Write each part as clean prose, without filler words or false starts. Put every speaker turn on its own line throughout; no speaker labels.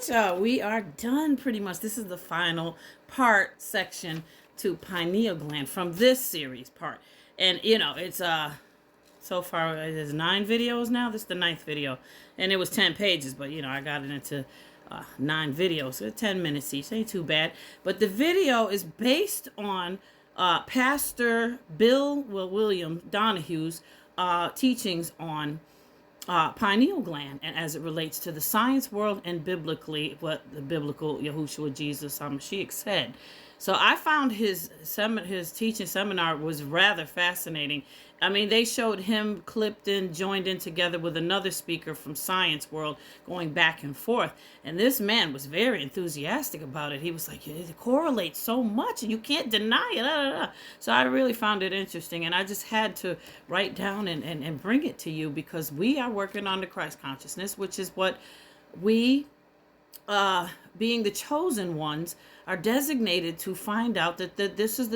y'all, we are done pretty much. This is the final part section to pineal gland from this series part. And it's so far there's 9 videos now. This is the 9th video. And it was 10 pages, but I got it into 9 videos. So 10 minutes each. Ain't too bad. But the video is based on Pastor William Donahue's teachings on pineal gland, and as it relates to the science world and biblically what the biblical Yahushua Jesus HaMashiach said. So I found his teaching seminar was rather fascinating. I mean, they showed him joined in together with another speaker from science world, going back and forth. And this man was very enthusiastic about it. He was like, it correlates so much and you can't deny it. So I really found it interesting. And I just had to write down and bring it to you, because we are working on the Christ consciousness, which is what we, being the chosen ones, are designated to find out that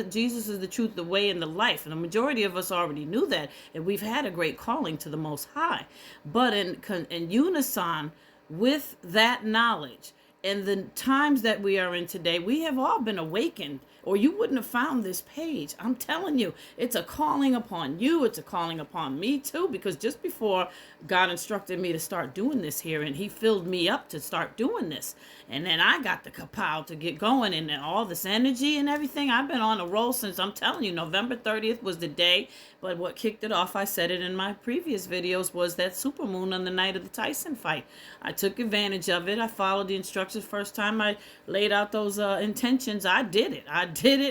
Jesus is the truth, the way, and the life. And the majority of us already knew that, and we've had a great calling to the Most High. But in unison with that knowledge and the times that we are in today, we have all been awakened, or you wouldn't have found this page. I'm telling you, it's a calling upon you. It's a calling upon me too, because just before God instructed me to start doing this here, and he filled me up to start doing this. And then I got the kapow to get going, and then all this energy and everything. I've been on a roll since, I'm telling you, November 30th was the day. But what kicked it off, I said it in my previous videos, was that supermoon on the night of the Tyson fight. I took advantage of it. I followed the instructions. First time I laid out those intentions, I did it,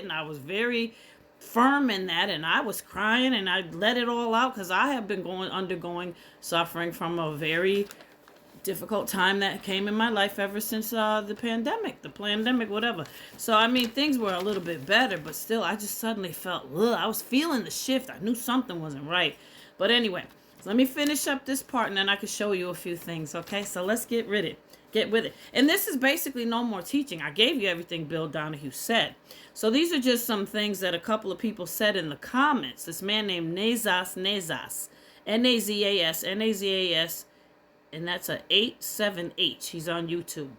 and I was very firm in that, and I was crying, and I let it all out, because I have been undergoing suffering from a very difficult time that came in my life ever since the pandemic, whatever. So I mean, things were a little bit better, but still I just suddenly felt, I was feeling the shift. I knew something wasn't right. But anyway, so let me finish up this part, and then I can show you a few things. Okay, so let's get with it. And this is basically no more teaching. I gave you everything Bill Donahue said. So these are just some things that a couple of people said in the comments. This man named Nazas, Nazas, and that's a 87H. He's on YouTube.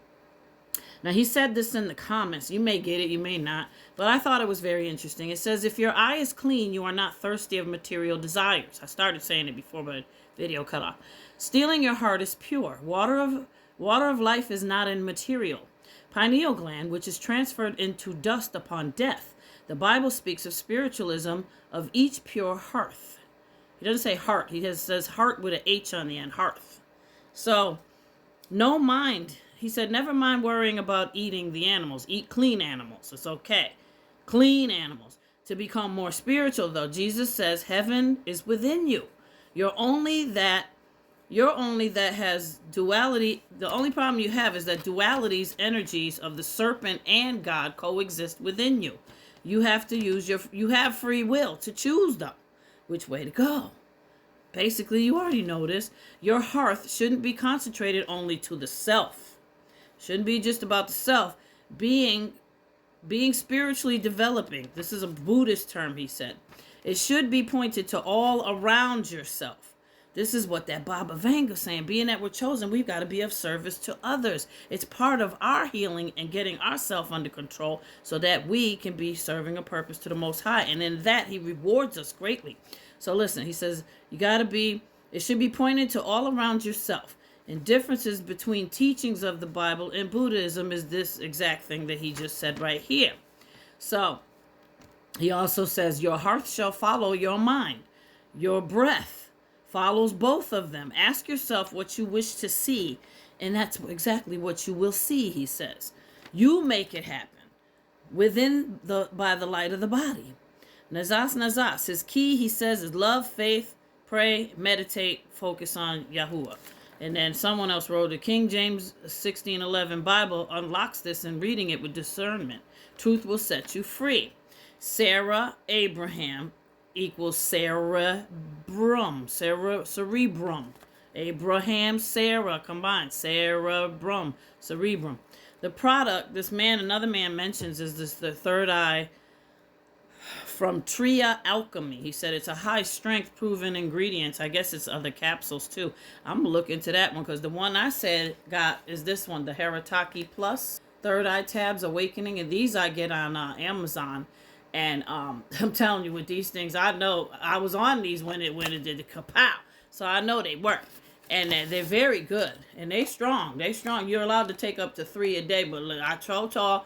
Now, he said this in the comments. You may get it, you may not, but I thought it was very interesting. It says, if your eye is clean, you are not thirsty of material desires. I started saying it before, but video cut off. Stealing your heart is pure. Water of life is not in material. Pineal gland, which is transferred into dust upon death. The Bible speaks of spiritualism of each pure hearth. He doesn't say heart. He says heart with an H on the end, hearth. So, no mind. He said, never mind worrying about eating the animals. Eat clean animals. It's okay. Clean animals. To become more spiritual, though, Jesus says heaven is within you. You're only that has duality. The only problem you have is that duality's energies of the serpent and God coexist within you. You have to you have free will to choose them, which way to go. Basically, you already know this. Your hearth shouldn't be concentrated only to the self. Shouldn't be just about the self. Being spiritually developing. This is a Buddhist term, he said. It should be pointed to all around yourself. This is what that Baba Vanga saying. Being that we're chosen, we've got to be of service to others. It's part of our healing and getting ourselves under control so that we can be serving a purpose to the Most High. And in that, he rewards us greatly. So listen, he says, it should be pointed to all around yourself. And differences between teachings of the Bible and Buddhism is this exact thing that he just said right here. So he also says, your heart shall follow your mind. Your breath follows both of them. Ask yourself what you wish to see, and that's exactly what you will see, he says. You make it happen by the light of the body. Nazas. His key, he says, is love, faith, pray, meditate, focus on Yahuwah. And then someone else wrote, the King James 16:11 Bible unlocks this in reading it with discernment. Truth will set you free. Sarah Abraham equals cerebrum. Abraham, Sarah combined. Cerebrum. The product another man mentions is the third eye from Tria Alchemy. He said it's a high strength proven ingredient. I guess it's other capsules too. I'm gonna look into that one because the one I said got is this one, the Haritaki Plus Third Eye Tabs Awakening, and these I get on Amazon. And I'm telling you, with these things, I know I was on these when it did the kapow, so I know they work. And they're very good, and they strong. They strong. You're allowed to take up to 3 a day, but look, I told y'all,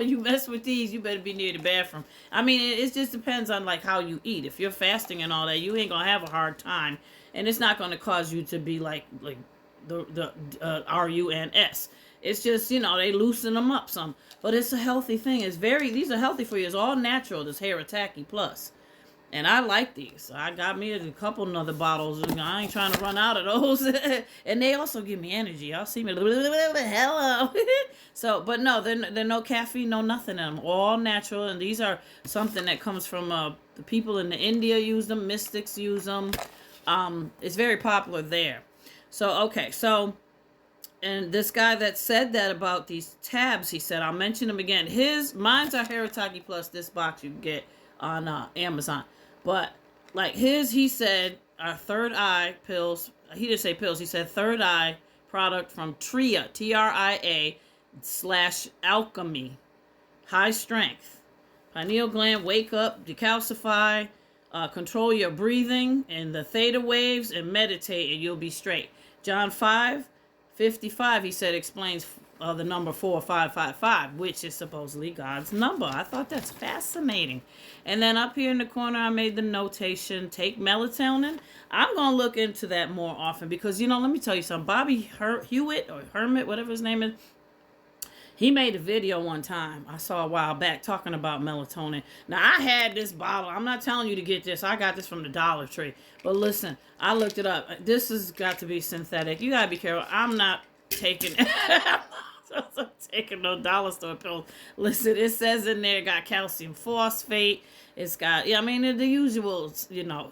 you mess with these, you better be near the bathroom. I mean, it just depends on like how you eat. If you're fasting and all that, you ain't gonna have a hard time, and it's not gonna cause you to be like the RUNS. It's just, you know, they loosen them up some, but it's a healthy thing. These are healthy for you. It's all natural. This Haritaki Plus. And I like these. I got me a couple other bottles. I ain't trying to run out of those. And they also give me energy. Y'all see me. Hello. So, but no, they're no caffeine, no nothing in them. All natural. And these are something that comes from the people in India use them. Mystics use them. It's very popular there. So, okay. So, and this guy that said that about these tabs, he said, I'll mention them again. Mine's are Haritaki Plus. This box you can get on Amazon. But like he said, our third eye pills, he didn't say pills, he said third eye product from Tria, TRIA / Alchemy, high strength, pineal gland, wake up, decalcify, control your breathing and the theta waves, and meditate and you'll be straight. John 5:55, he said, explains the number 4555, which is supposedly God's number. I thought that's fascinating. And then up here in the corner, I made the notation, take melatonin. I'm going to look into that more often because, you know, let me tell you something. Bobby Hewitt or Hermit, whatever his name is, he made a video one time I saw a while back talking about melatonin. Now, I had this bottle. I'm not telling you to get this. I got this from the Dollar Tree. But listen, I looked it up. This has got to be synthetic. You got to be careful. I'm not taking I'm taking no dollar store pills. Listen, it says in there, got calcium phosphate. It's got, yeah, I mean, the usual, you know,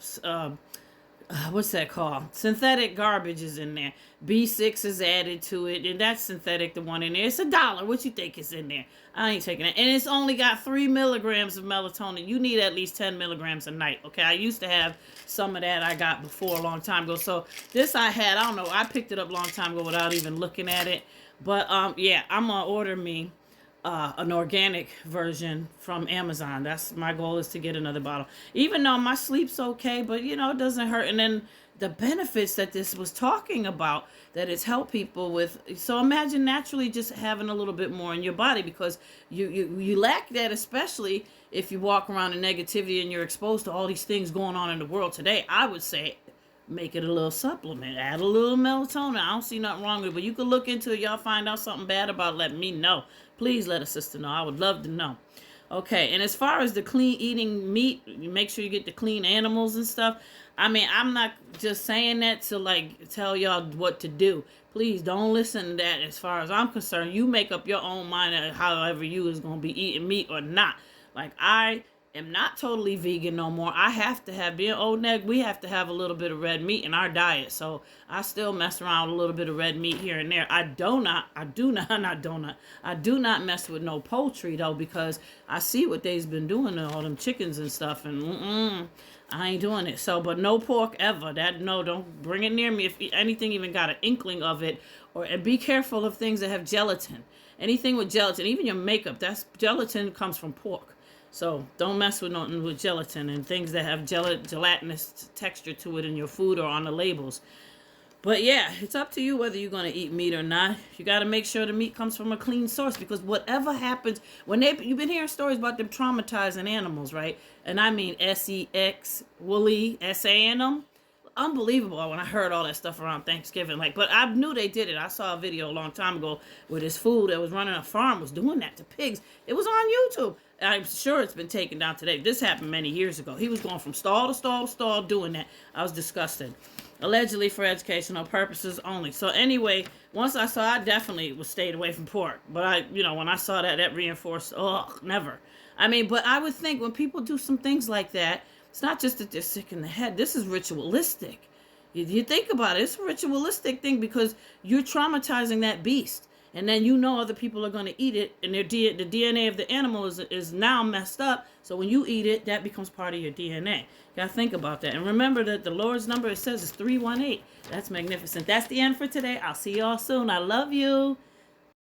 what's that called? Synthetic garbage is in there. B6 is added to it, and that's synthetic, the one in there. It's $1. What you think is in there? I ain't taking it. And it's only got 3 milligrams of melatonin. You need at least 10 milligrams a night, okay? I used to have some of that I got before a long time ago. So this I don't know. I picked it up a long time ago without even looking at it. But, yeah, I'm going to order me an organic version from Amazon. That's my goal, is to get another bottle. Even though my sleep's okay, but, you know, it doesn't hurt. And then the benefits that this was talking about, that it's helped people with. So imagine naturally just having a little bit more in your body, because you lack that, especially if you walk around in negativity and you're exposed to all these things going on in the world today. I would say make it a little supplement. Add a little melatonin. I don't see nothing wrong with it, but you could look into it. Y'all find out something bad about it, let me know. Please let a sister know. I would love to know. Okay, and as far as the clean eating meat, you make sure you get the clean animals and stuff. I mean, I'm not just saying that to like tell y'all what to do. Please don't listen to that. As far as I'm concerned, you make up your own mind of however you is going to be eating meat or not. Like, I am not totally vegan no more. I have to have, being old neg, we have to have a little bit of red meat in our diet. So I still mess around with a little bit of red meat here and there. I do not mess with no poultry though, because I see what they've been doing to all them chickens and stuff, and I ain't doing it. So, but no pork ever. Don't bring it near me if anything even got an inkling of it. And be careful of things that have gelatin. Anything with gelatin, even your makeup, gelatin comes from pork. So don't mess with nothing with gelatin and things that have gelatinous texture to it in your food or on the labels. But yeah, it's up to you whether you're going to eat meat or not. You got to make sure the meat comes from a clean source, because whatever happens, you've been hearing stories about them traumatizing animals, right? And I mean SEX, woolly, SAing them. Unbelievable when I heard all that stuff around Thanksgiving. But I knew they did it. I saw a video a long time ago where this fool that was running a farm was doing that to pigs. It was on YouTube. I'm sure it's been taken down today. This happened many years ago. He was going from stall to stall to stall doing that. I was disgusted. Allegedly for educational purposes only. So anyway, once I definitely stayed away from pork. But when I saw that reinforced, never. I mean, but I would think when people do some things like that, it's not just that they're sick in the head. This is ritualistic. You think about it. It's a ritualistic thing, because you're traumatizing that beast. and then you know other people are going to eat it, and the DNA of the animal is now messed up. So when you eat it, that becomes part of your DNA. You got to think about that. And remember that the Lord's number, it says, is 318. That's magnificent. That's the end for today. I'll see y'all soon. I love you.